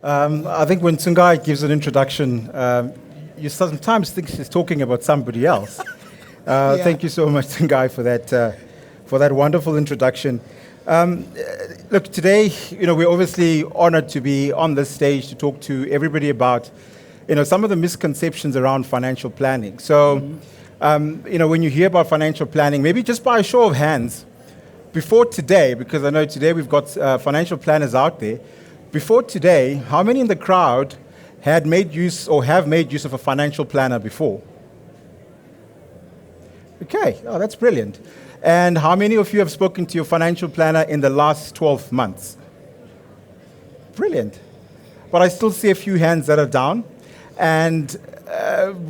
I think when Tsungai gives an introduction, you sometimes think she's talking about somebody else. Thank you so much, Tsungai, for that wonderful introduction. Look, today, we're obviously honored to be on this stage to talk to everybody about, some of the misconceptions around financial planning. So, when you hear about financial planning, maybe just by a show of hands, before today, because I know today we've got financial planners out there, before today, how many in the crowd had made use or have made use of a financial planner before? Okay, that's brilliant. And how many of you have spoken to your financial planner in the last 12 months? Brilliant. But I still see a few hands that are down. And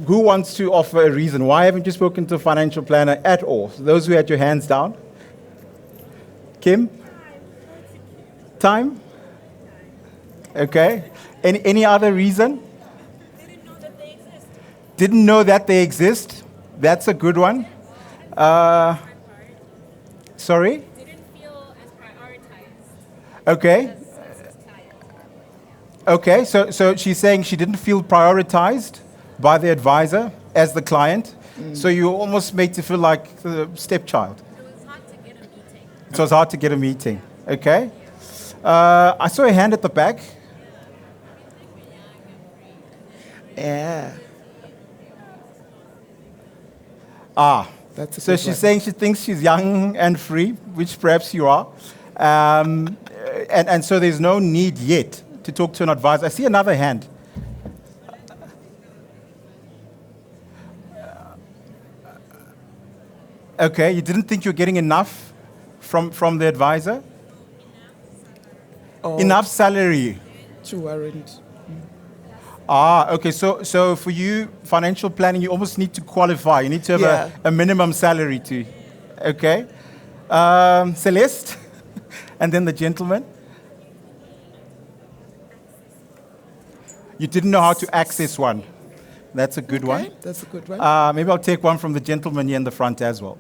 who wants to offer a reason? Why haven't you spoken to a financial planner at all? So those who had your hands down? Kim? Time? Okay. Any other reason? Didn't know that they exist. Didn't know that they exist. That's a good one. Sorry? Didn't feel as prioritized. Okay. Okay, so she's saying she didn't feel prioritized by the advisor as the client. So you almost made to feel like the stepchild. It was hard to get a meeting. So it's hard to get a meeting. Okay. I saw a hand at the back. Yeah. So she's saying she thinks she's young and free, which perhaps you are. And so there's no need yet to talk to an advisor. I see another hand. Okay, you didn't think you were getting enough from the advisor? Enough salary? To warrant. Okay. So for you, financial planning, you almost need to qualify. You need to have a minimum salary to. Okay. Celeste, and then the gentleman. You didn't know how to access one. That's a good one. That's a good one. Maybe I'll take one from the gentleman here in the front as well.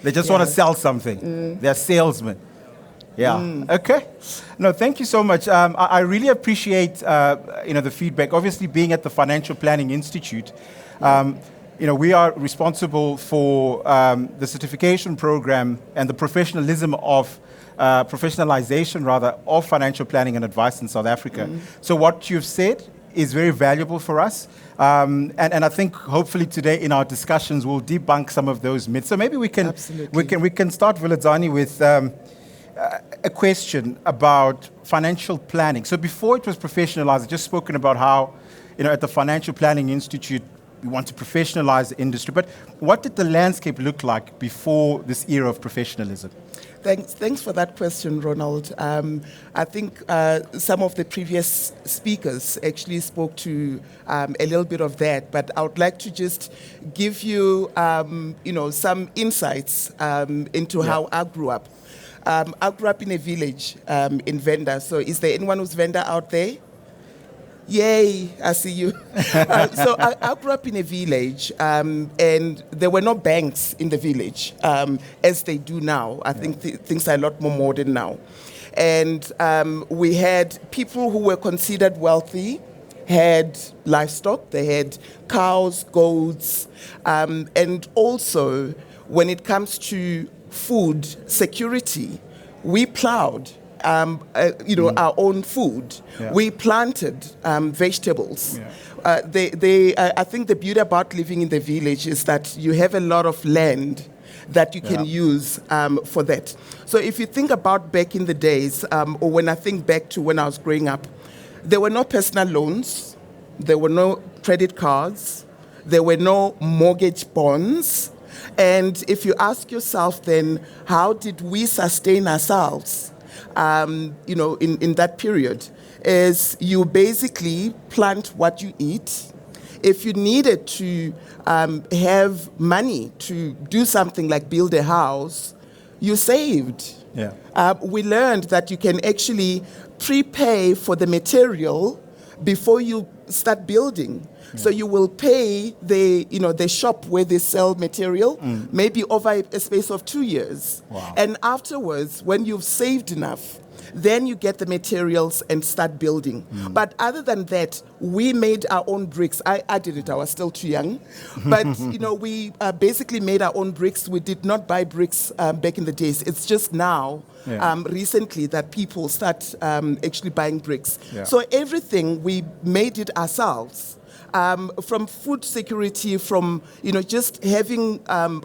They just want to sell something. They're salesmen. Yeah. Okay. No, thank you so much. I really appreciate the feedback. Obviously, being at the Financial Planning Institute, we are responsible for the certification program and the professionalization of financial planning and advice in South Africa. So what you've said is very valuable for us. And I think hopefully today in our discussions we'll debunk some of those myths. So maybe we can start, Vuledzani, with a question about financial planning. So before it was professionalized, I've just spoken about how, at the Financial Planning Institute, we want to professionalize the industry. But what did the landscape look like before this era of professionalism? Thanks for that question, Ronald. I think some of the previous speakers actually spoke to a little bit of that, but I would like to just give you, some insights into how I grew up. I grew up in a village in Venda. So is there anyone who's Venda out there? Yay, I see you. So I grew up in a village, and there were no banks in the village as they do now. I think things are a lot more modern now. And we had people who were considered wealthy, had livestock, they had cows, goats, and also when it comes to food security, we plowed our own food. Yeah. We planted vegetables. Yeah. I think the beauty about living in the village is that you have a lot of land that you can use for that. So if you think about back in the days, or when I think back to when I was growing up, there were no personal loans, there were no credit cards, there were no mortgage bonds. And if you ask yourself then, how did we sustain ourselves, in that period, is you basically plant what you eat. If you needed to have money to do something like build a house, you saved. Yeah. We learned that you can actually prepay for the material before you start building. So you will pay the shop where they sell material, maybe over a space of 2 years. Wow. And afterwards, when you've saved enough, Then you get the materials and start building. But other than that, we made our own bricks. I did it. I was still too young. But, we basically made our own bricks. We did not buy bricks back in the days. It's just now, recently, that people start actually buying bricks. Yeah. So everything, we made it ourselves. From food security, from, just having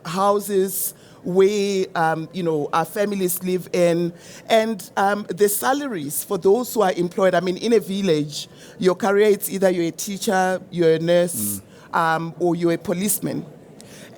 houses where, our families live in, and the salaries for those who are employed. I mean, in a village, your career, it's either you're a teacher, you're a nurse, or you're a policeman.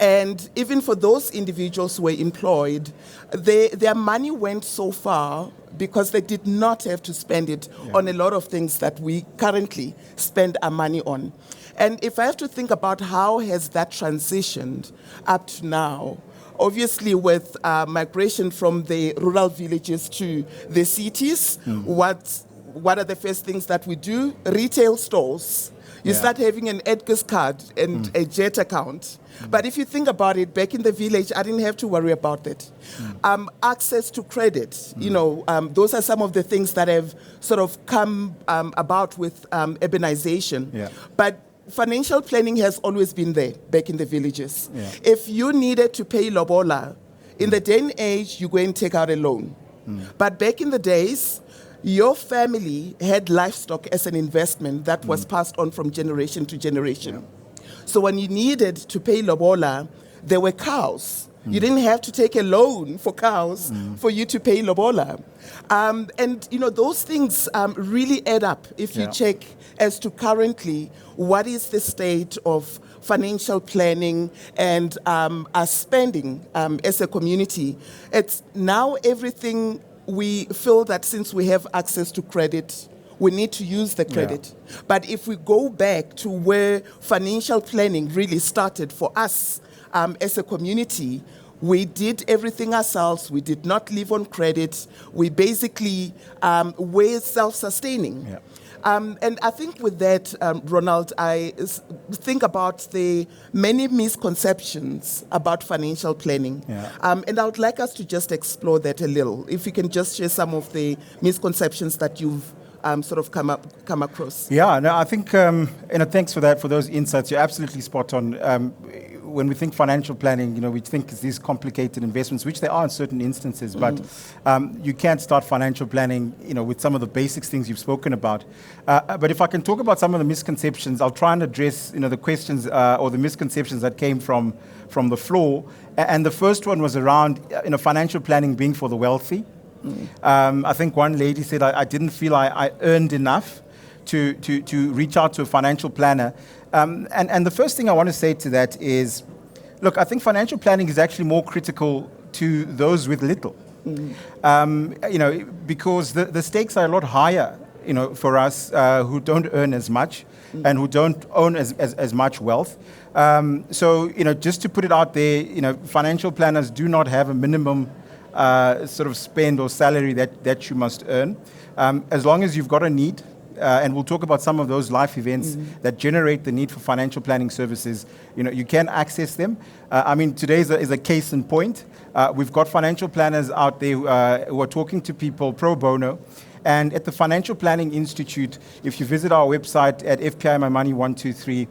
And even for those individuals who were employed, their money went so far because they did not have to spend it on a lot of things that we currently spend our money on. And if I have to think about how has that transitioned up to now, obviously with migration from the rural villages to the cities, what are the first things that we do? Retail stores. You start having an Edgar's card and a jet account. But if you think about it, back in the village, I didn't have to worry about it. Access to credit, those are some of the things that have sort of come about with urbanization. Yeah. But financial planning has always been there back in the villages. Yeah. If you needed to pay lobola, in the day and age, you go and take out a loan. But back in the days, your family had livestock as an investment that was passed on from generation to generation. So when you needed to pay lobola, there were cows. You didn't have to take a loan for cows for you to pay lobola. And, those things really add up if you check as to currently what is the state of financial planning and our spending as a community. It's now everything. We feel that since we have access to credit, we need to use the credit. But if we go back to where financial planning really started for us as a community, we did everything ourselves. We did not live on credit. We basically were self-sustaining. Yeah. And I think with that, Ronald, I think about the many misconceptions about financial planning. Yeah. And I would like us to just explore that a little. If you can just share some of the misconceptions that you've sort of come across. Yeah, no, I think, thanks for that, for those insights. You're absolutely spot on. When we think financial planning, we think it's these complicated investments, which they are in certain instances, but you can't start financial planning, with some of the basics things you've spoken about. But if I can talk about some of the misconceptions, I'll try and address, the questions or the misconceptions that came from the floor. And the first one was around, financial planning being for the wealthy. I think one lady said, I didn't feel I earned enough to reach out to a financial planner. And the first thing I want to say to that is, look, I think financial planning is actually more critical to those with little. Because the stakes are a lot higher, for us who don't earn as much and who don't own as much wealth. So, just to put it out there, financial planners do not have a minimum sort of spend or salary that you must earn. As long as you've got a need, and we'll talk about some of those life events that generate the need for financial planning services. You can access them. Today is a case in point. We've got financial planners out there who are talking to people pro bono. And at the Financial Planning Institute, if you visit our website at FPI My Money 123,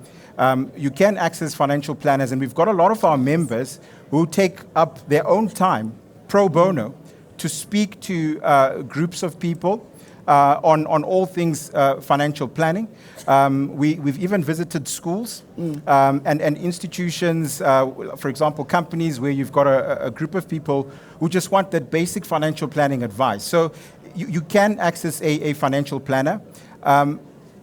you can access financial planners. And we've got a lot of our members who take up their own time pro bono to speak to groups of people on all things financial planning. We've even visited schools and institutions, for example, companies where you've got a group of people who just want that basic financial planning advice. So you can access a financial planner.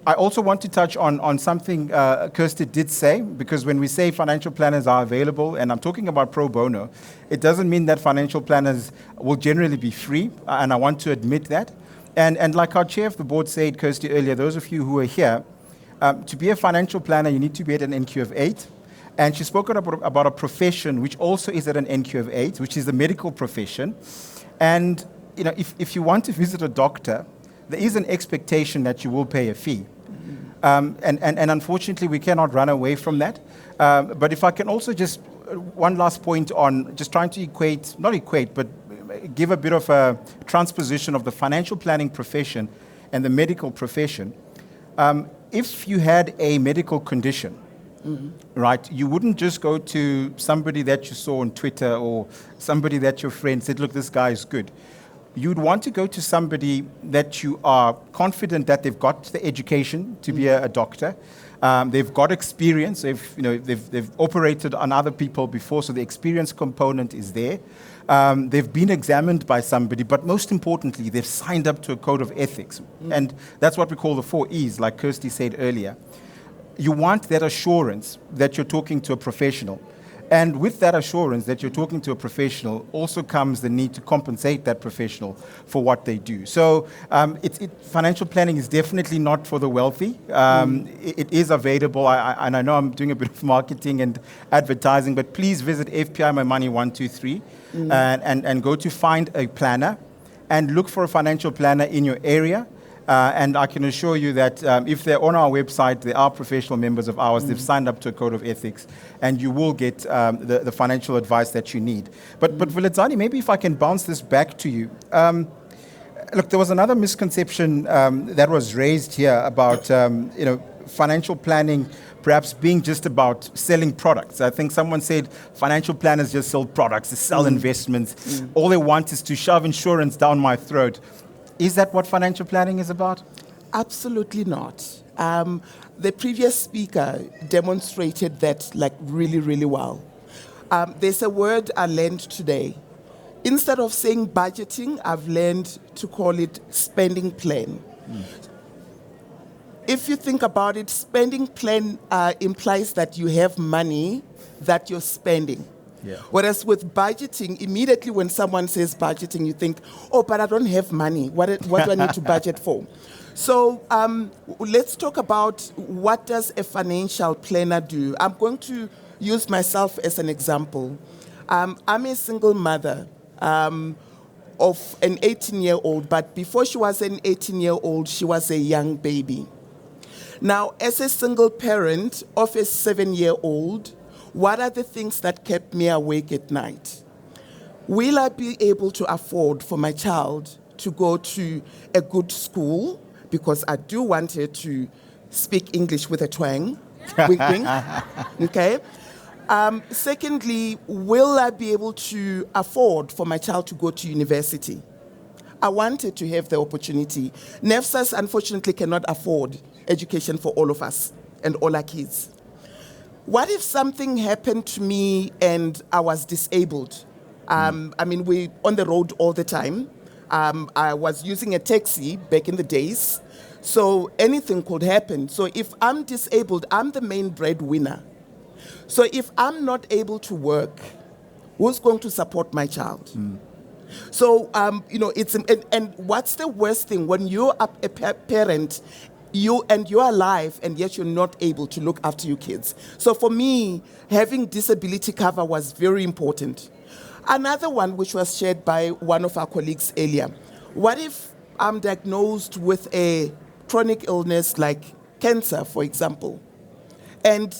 I also want to touch on something Kirsty did say, because when we say financial planners are available, and I'm talking about pro bono, it doesn't mean that financial planners will generally be free, and I want to admit that. And like our chair of the board said, Kirsty, earlier, those of you who are here, to be a financial planner, you need to be at an NQ of 8. And she's spoken about a profession which also is at an NQ of 8, which is the medical profession. And if you want to visit a doctor, there is an expectation that you will pay a fee. And unfortunately, we cannot run away from that. But if I can also just, one last point on just trying to but give a bit of a transposition of the financial planning profession and the medical profession. If you had a medical condition, right, you wouldn't just go to somebody that you saw on Twitter or somebody that your friend said, look, this guy is good. You'd want to go to somebody that you are confident that they've got the education to be a doctor. They've got experience. They've operated on other people before, so the experience component is there. They've been examined by somebody, but most importantly, they've signed up to a code of ethics. And that's what we call the 4 E's, like Kirsty said earlier. You want that assurance that you're talking to a professional. And with that assurance that you're talking to a professional also comes the need to compensate that professional for what they do. So financial planning is definitely not for the wealthy. It is available, and I know I'm doing a bit of marketing and advertising, but please visit FPI My Money 123 and go to find a planner and look for a financial planner in your area. And I can assure you that if they're on our website, they are professional members of ours. They've signed up to a code of ethics, and you will get the financial advice that you need. But Vuledzani, maybe if I can bounce this back to you. Look, there was another misconception that was raised here about financial planning perhaps being just about selling products. I think someone said financial planners just sell products, they sell investments. All they want is to shove insurance down my throat. Is that what financial planning is about? Absolutely not. The previous speaker demonstrated that really, really well. There's a word I learned today. Instead of saying budgeting, I've learned to call it spending plan. If you think about it, spending plan implies that you have money that you're spending. Yeah. Whereas with budgeting, immediately when someone says budgeting, you think, oh, but I don't have money. What do I need to budget for? So let's talk about what does a financial planner do. I'm going to use myself as an example. I'm a single mother of an 18-year-old, but before she was an 18-year-old, she was a young baby. Now, as a single parent of a 7-year-old, what are the things that kept me awake at night? Will I be able to afford for my child to go to a good school? Because I do want her to speak English with a twang. Wink, wink. Okay. Secondly, will I be able to afford for my child to go to university? I wanted to have the opportunity. NEFSAS, unfortunately, cannot afford education for all of us and all our kids. What if something happened to me and I was disabled? We're on the road all the time. I was using a taxi back in the days, so anything could happen. So if I'm disabled, I'm the main breadwinner. So if I'm not able to work, who's going to support my child? So, and what's the worst thing? When you're a parent, you're alive and yet you're not able to look after your kids. So for me, having disability cover was very important. Another one which was shared by one of our colleagues earlier. What if I'm diagnosed with a chronic illness like cancer, for example, and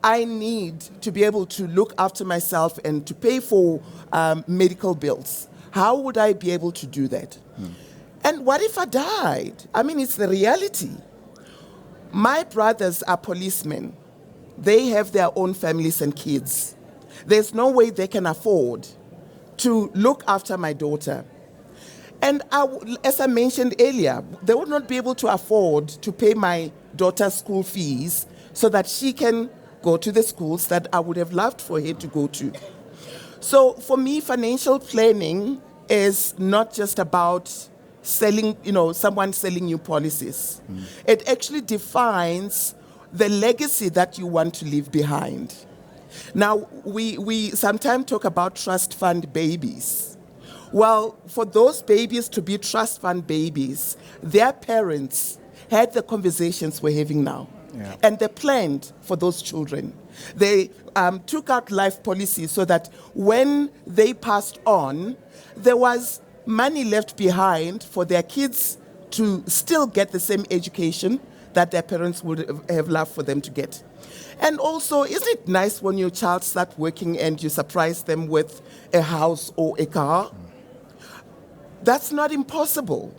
I need to be able to look after myself and to pay for medical bills? How would I be able to do that? And what if I died? It's the reality. My brothers are policemen. They have their own families and kids. There's no way they can afford to look after my daughter. And as I mentioned earlier, they would not be able to afford to pay my daughter's school fees so that she can go to the schools that I would have loved for her to go to. So for me, financial planning is not just about someone selling you policies. It actually defines the legacy that you want to leave behind. Now, we sometimes talk about trust fund babies. Well, for those babies to be trust fund babies, their parents had the conversations we're having now. Yeah. And they planned for those children. They took out life policies so that when they passed on, there was money left behind for their kids to still get the same education that their parents would have loved for them to get. And also, isn't it nice when your child starts working and you surprise them with a house or a car? That's not impossible.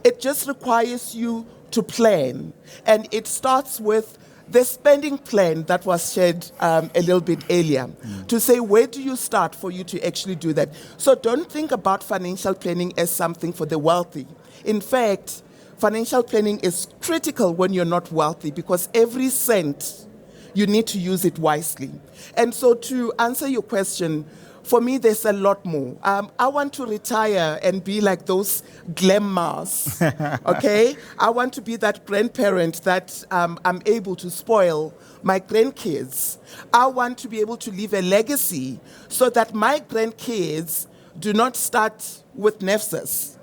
It just requires you to plan. And it starts with the spending plan that was shared a little bit earlier, to say, where do you start for you to actually do that? So don't think about financial planning as something for the wealthy. In fact, financial planning is critical when you're not wealthy, because every cent, you need to use it wisely. And so to answer your question, for me, there's a lot more. I want to retire and be like those glamours, okay? I want to be that grandparent that I'm able to spoil my grandkids. I want to be able to leave a legacy so that my grandkids do not start with nefses.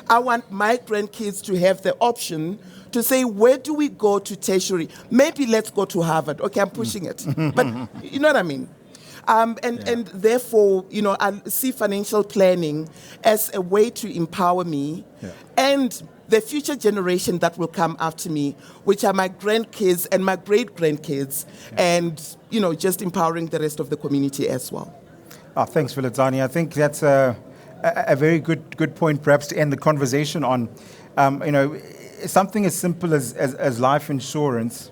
I want my grandkids to have the option to say, where do we go to tertiary? Maybe let's go to Harvard. Okay, I'm pushing it. But you know what I mean? And therefore, I see financial planning as a way to empower me and the future generation that will come after me, which are my grandkids and my great-grandkids, and, just empowering the rest of the community as well. Oh, thanks, Vuledzani. I think that's a very good point, perhaps, to end the conversation on. Something as simple as life insurance.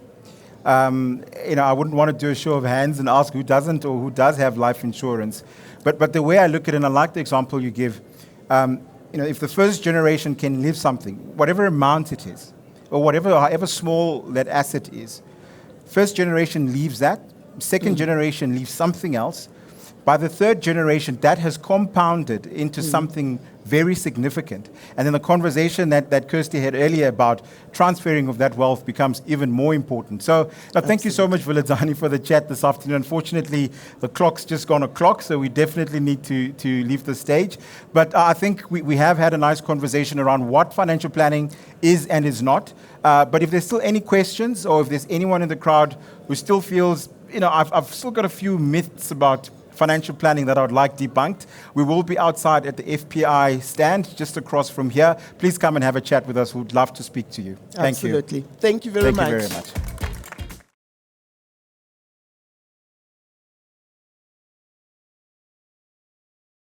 I wouldn't want to do a show of hands and ask who doesn't or who does have life insurance. But the way I look at it, and I like the example you give, if the first generation can leave something, whatever amount it is, or however small that asset is, first generation leaves that, second generation leaves something else. By the third generation, that has compounded into something very significant. And then the conversation that Kirsty had earlier about transferring of that wealth becomes even more important. So thank you so much, Vuledzani, for the chat this afternoon. Unfortunately, the clock's just gone o'clock, so we definitely need to leave the stage. But I think we have had a nice conversation around what financial planning is and is not. But if there's still any questions, or if there's anyone in the crowd who still feels, I've still got a few myths about financial planning that I would like debunked, we will be outside at the FPI stand just across from here. Please come and have a chat with us. We'd love to speak to you. Thank you. Absolutely. Thank you very much. Thank you very much.